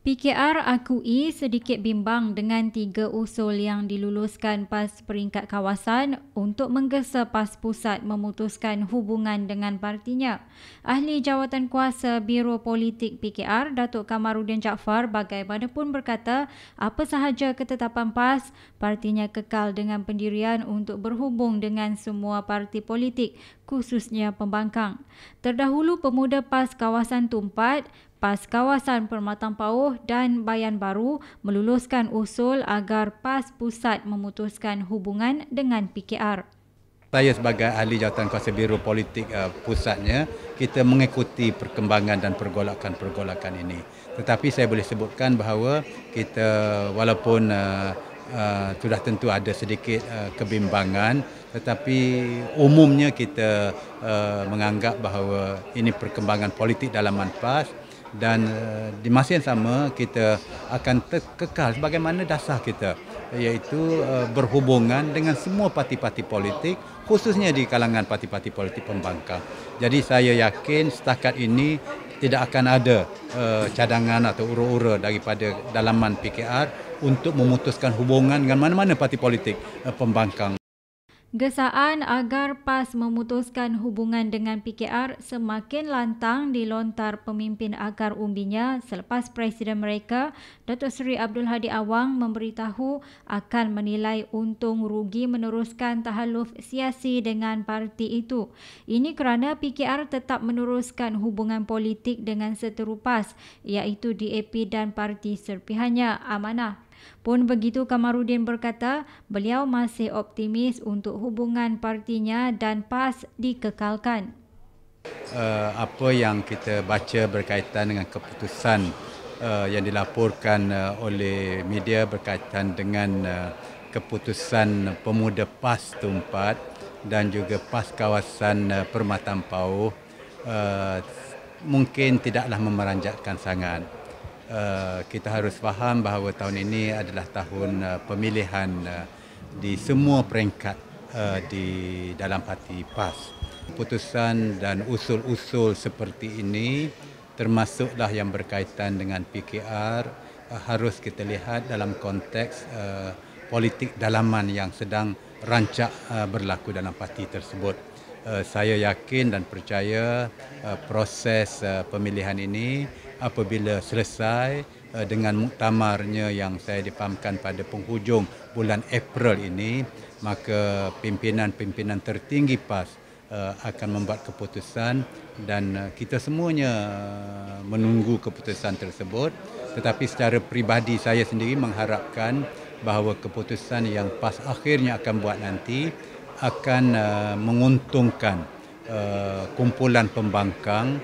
PKR akui sedikit bimbang dengan 3 usul yang diluluskan PAS peringkat kawasan untuk menggesa PAS pusat memutuskan hubungan dengan partinya. Ahli Jawatankuasa Biro Politik PKR, Datuk Kamaruddin Jaafar bagaimanapun berkata, apa sahaja ketetapan PAS, partinya kekal dengan pendirian untuk berhubung dengan semua parti politik, khususnya pembangkang. Terdahulu pemuda PAS kawasan Tumpat, PAS kawasan Permatang Pauh dan Bayan Baru meluluskan usul agar PAS pusat memutuskan hubungan dengan PKR. Saya sebagai ahli jawatankuasa Biro Politik pusatnya, kita mengikuti perkembangan dan pergolakan-pergolakan ini. Tetapi saya boleh sebutkan bahawa kita walaupun sudah tentu ada sedikit kebimbangan, tetapi umumnya kita menganggap bahawa ini perkembangan politik dalaman PAS. Dan di masa yang sama kita akan kekal sebagaimana dasar kita, iaitu berhubungan dengan semua parti-parti politik, khususnya di kalangan parti-parti politik pembangkang. Jadi saya yakin setakat ini tidak akan ada cadangan atau ura-ura daripada dalaman PKR untuk memutuskan hubungan dengan mana-mana parti politik pembangkang. Gesaan agar PAS memutuskan hubungan dengan PKR semakin lantang dilontar pemimpin akar umbinya selepas Presiden mereka, Datuk Seri Abdul Hadi Awang memberitahu akan menilai untung rugi meneruskan tahaluf siasi dengan parti itu. Ini kerana PKR tetap meneruskan hubungan politik dengan seteru PAS, iaitu DAP dan parti serpihannya Amanah. Pun begitu, Kamaruddin berkata beliau masih optimis untuk hubungan partinya dan PAS dikekalkan. Apa yang kita baca berkaitan dengan keputusan yang dilaporkan oleh media berkaitan dengan keputusan pemuda PAS Tumpat dan juga PAS kawasan Permatang Pauh mungkin tidaklah memeranjatkan sangat. Kita harus faham bahawa tahun ini adalah tahun pemilihan di semua peringkat di dalam parti PAS. Keputusan dan usul-usul seperti ini termasuklah yang berkaitan dengan PKR harus kita lihat dalam konteks politik dalaman yang sedang rancak berlaku dalam parti tersebut. Saya yakin dan percaya proses pemilihan ini apabila selesai dengan muktamarnya yang saya difahamkan pada penghujung bulan April ini, maka pimpinan-pimpinan tertinggi PAS akan membuat keputusan dan kita semuanya menunggu keputusan tersebut. Tetapi secara peribadi saya sendiri mengharapkan bahawa keputusan yang PAS akhirnya akan buat nanti akan menguntungkan kumpulan pembangkang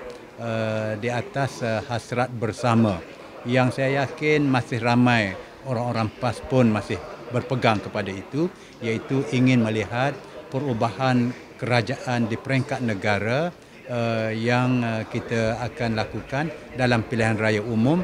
di atas hasrat bersama yang saya yakin masih ramai orang-orang PAS pun masih berpegang kepada itu, iaitu ingin melihat perubahan kerajaan di peringkat negara yang kita akan lakukan dalam pilihan raya umum